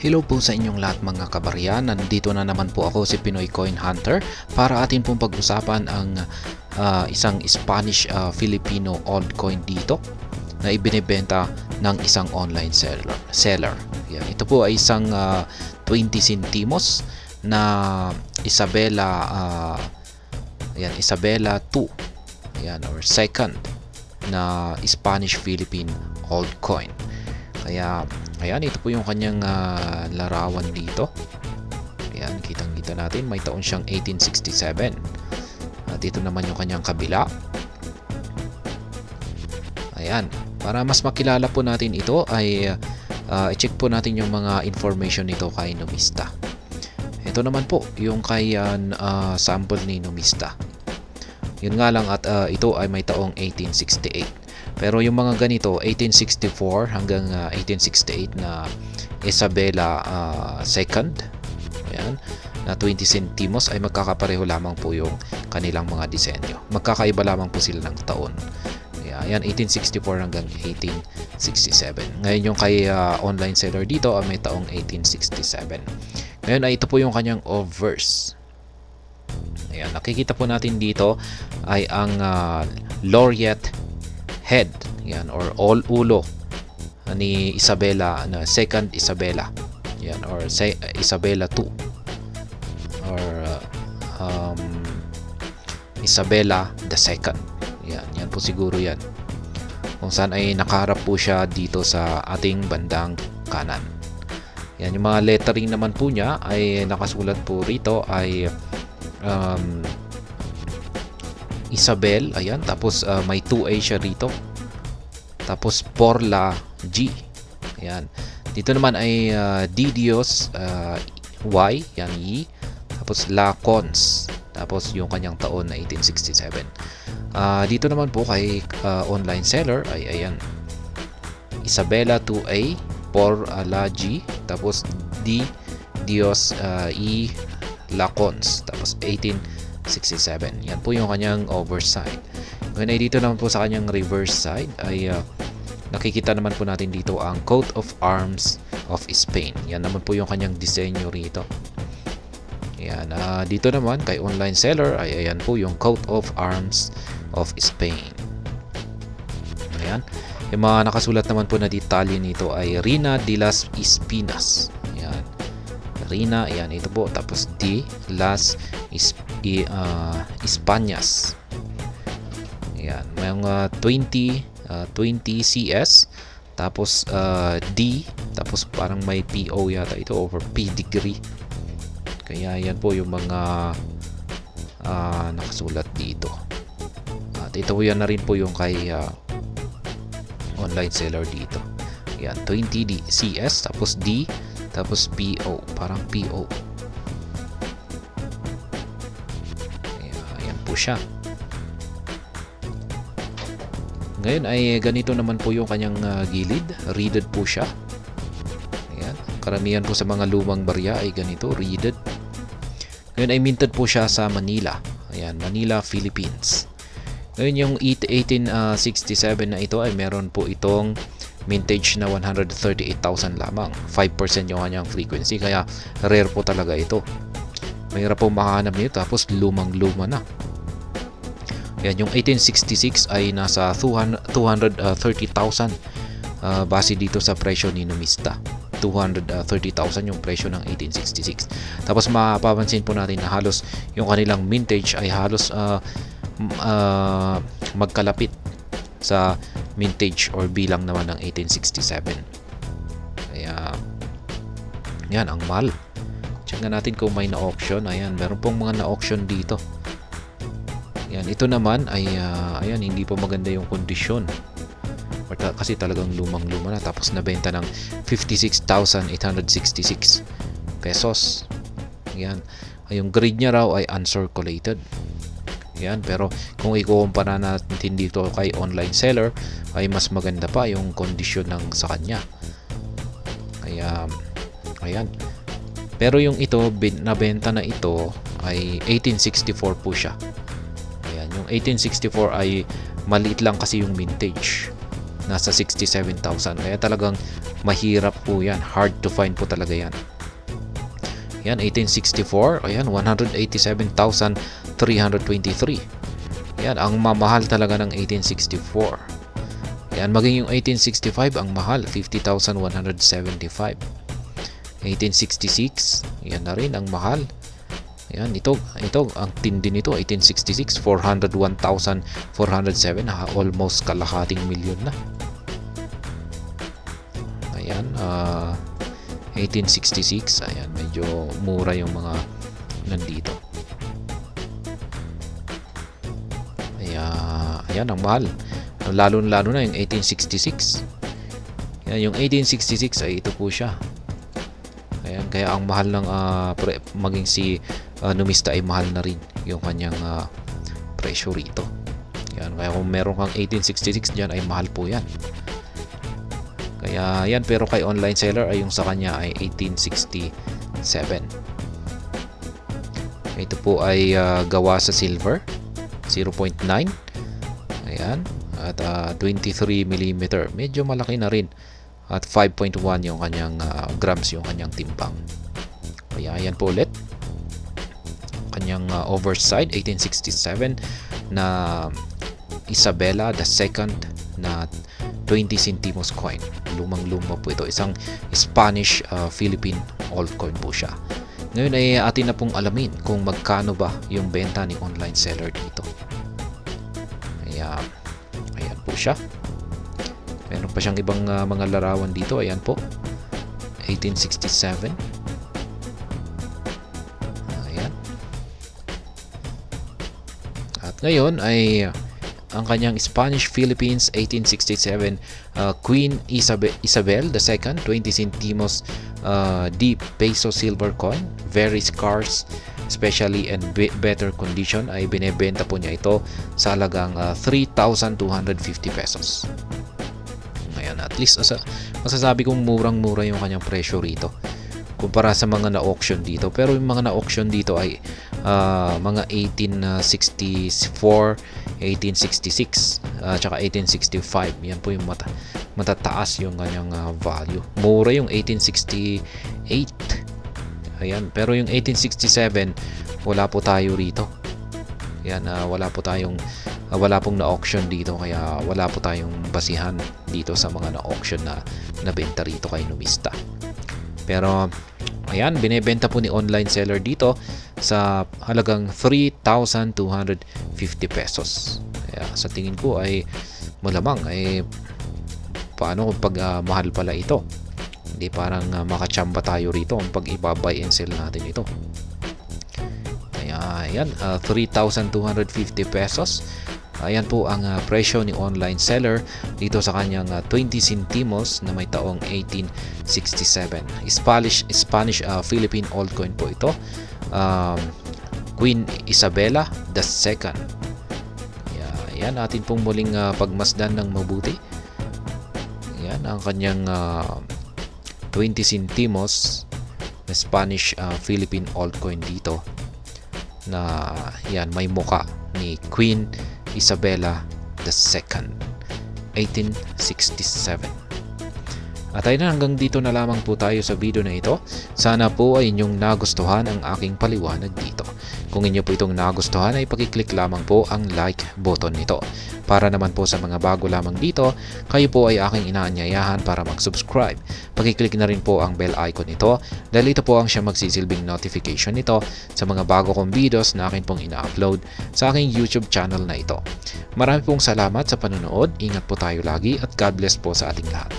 Hello po sa inyong lahat mga kabaryan. Nandito na naman po ako si Pinoy Coin Hunter para atin pong pag-usapan ang isang Spanish Filipino altcoin dito na ibinebenta ng isang online seller. Yan, ito po ay isang 20 centimos na Isabela Isabela 2 yan, or second na Spanish Philippine altcoin. Kaya ayan, ito po yung kanyang larawan dito. Ayan, kitang-kita natin, may taon siyang 1867. At ito naman yung kanyang kabila. Ayan, para mas makilala po natin ito ay i-check po natin yung mga information nito kay Numista. Ito naman po yung kay sample ni Numista. Yun nga lang at ito ay may taong 1868. Pero yung mga ganito 1864 hanggang 1868 na Isabela second, ayan, na 20 centimos ay magkakapareho lamang po yung kanilang mga disenyo. Magkakaiba lamang po sila ng taon. Ayan, 1864 hanggang 1867. Ngayon yung kay online seller dito ay may taong 1867. Ngayon ay ito po yung kanyang obverse. Ayan, nakikita po natin dito ay ang laureate head, yan, or all ulo ni Isabela na second Isabela, yan, or Isabela 2 or Isabela the second, yan po siguro yan, kung saan ay nakaharap po siya dito sa ating bandang kanan. Yan, yung mga lettering naman po niya ay nakasulat po rito ay Isabel, ayan, tapos may 2A siya rito, tapos Porla G, ayan, dito naman ay Didios Y, yan, Y, tapos La Cons, tapos yung kanyang taon na 1867. Dito naman po kay online seller ay ayan, Isabela 2A, Porla G, tapos D Dios E La Cons, tapos 1867. Yan po yung kanyang overside. Ngayon ay dito naman po sa kanyang reverse side ay nakikita naman po natin dito ang coat of arms of Spain. Yan naman po yung kanyang disenyo rito. Yan, dito naman kay online seller ay ayan po yung coat of arms of Spain. Ayan. Yung mga nakasulat naman po na detalye nito ay Reina de las Espinas. Yan. Reina, ayan, ito po. Tapos de las Españas. Ayan, may mga 20 CS, tapos D, tapos parang may PO yata ito, over P degree. Kaya yan po yung mga nakasulat dito. At ito yan na rin po yung kay online seller dito. Ayan, 20 D CS, tapos D, tapos PO, parang PO. Siya. Ngayon ay ganito naman po yung kanyang gilid, reeded po siya. Ayan, karamihan po sa mga lumang barya ay ganito, reeded. Ngayon ay minted po siya sa Manila. Ayan, Manila, Philippines. Ngayon yung 1867 na ito ay meron po itong mintage na 138,000 lamang. 5% yung kanyang frequency, kaya rare po talaga ito. Mahirap po makahanap nito, tapos lumang-luma na. Yan, yung 1866 ay nasa 230,000 base dito sa presyo ni Numista. 230,000 yung presyo ng 1866. Tapos mapapansin po natin na halos yung kanilang mintage ay halos magkalapit sa mintage or bilang naman ng 1867. Kaya yan, ang mahal. Check na natin kung may na-auction. Ayan, meron pong mga na-auction dito. Yan, ito naman ay ayan, hindi po maganda yung kondisyon kasi talagang lumang-luma na, tapos nabenta ng 56,866 pesos. Yan, yung grade niya raw ay uncirculated. Yan, pero kung ikukumpara natin dito kay online seller ay mas maganda pa yung kondisyon ng sa kanya. Kaya ayan, pero yung ito nabenta na ito ay 1864 po siya. Yung 1864 ay maliit lang kasi yung mintage, nasa 67,000, kaya talagang mahirap po yan, hard to find po talaga yan. Yan, 1864, ayan, 187,323. Yan, ang mamahal talaga ng 1864. Yan, maging yung 1865 ang mahal, 50,175. 1866, yan na rin ang mahal. Yan, ito ang tindi nito, 1866, 401,407, almost kalahating milyon na. Ayan, 1866, ayan, medyo mura yung mga nandito. Ayan, ang mahal. Lalo na yung 1866. Yan, yung 1866 ay ito po siya. Ayan, kaya ang mahal ng maging si numista ay mahal na rin yung kanyang presyo rito. Yan, kaya kung meron kang 1866 dyan ay mahal po yan. Kaya yan, pero kay online seller ay yung sa kanya ay 1867. Ito po ay gawa sa silver 0.9. Ayan, at 23mm, medyo malaki na rin, at 5.1 yung kanyang grams yung kanyang timbang. Kaya yan po ulit kanyang overside 1867 na Isabela II na 20 centimos coin. Lumang-luma po ito. Isang Spanish Philippine old coin po siya. Ngayon ay atin na pong alamin kung magkano ba yung benta ni online seller dito. Kaya, ayan po siya. Meron pa siyang ibang mga larawan dito. Ayan po. 1867. Ayan. At ngayon ay ang kanyang Spanish Philippines 1867 Queen Isabel II 20 centimos deep peso silver coin, very scarce, especially in better condition, ay binebenta po niya ito sa halagang 3,250 pesos. Ayan, at least masasabi kong murang-mura yung kanyang presyo rito kumpara sa mga na-auction dito. Pero yung mga na-auction dito ay mga 1864, 1866, tsaka 1865. Yan po yung matataas yung kanyang value. Mura yung 1868. Ayan, pero yung 1867, wala po tayo rito. Yan, wala pong na-auction dito, kaya wala po tayong basihan dito sa mga na-auction na nabenta rito kay numista. Pero ayan, binebenta po ni online seller dito sa halagang 3,250 pesos. Kaya sa tingin ko ay malamang ay paano kung pag mahal pala ito. Hindi parang makachamba tayo rito kung pag iba-buy and sell natin ito. Kaya ayan, 3,250 pesos. Ayan po ang presyo ni online seller dito sa kanyang 20 centimos na may taong 1867. Spanish Philippine old coin po ito. Queen Isabela II. Ayan, atin pong muling pagmasdan ng mabuti. Ayan ang kanyang 20 centimos na Spanish Philippine old coin dito na yan, may muka ni Queen Isabela II, 1867. At ayun, hanggang dito na lamang po tayo sa video na ito. Sana po ay inyong nagustuhan ang aking paliwanag dito. Kung inyo po itong nagustuhan ay pakiclick lamang po ang like button nito. Para naman po sa mga bago lamang dito, kayo po ay aking inaanyayahan para mag-subscribe. Pakiclick na rin po ang bell icon nito dahil ito po ang siya magsisilbing notification nito sa mga bago kong videos na akin pong ina-upload sa aking YouTube channel na ito. Marami pong salamat sa panonood. Ingat po tayo lagi at God bless po sa ating lahat.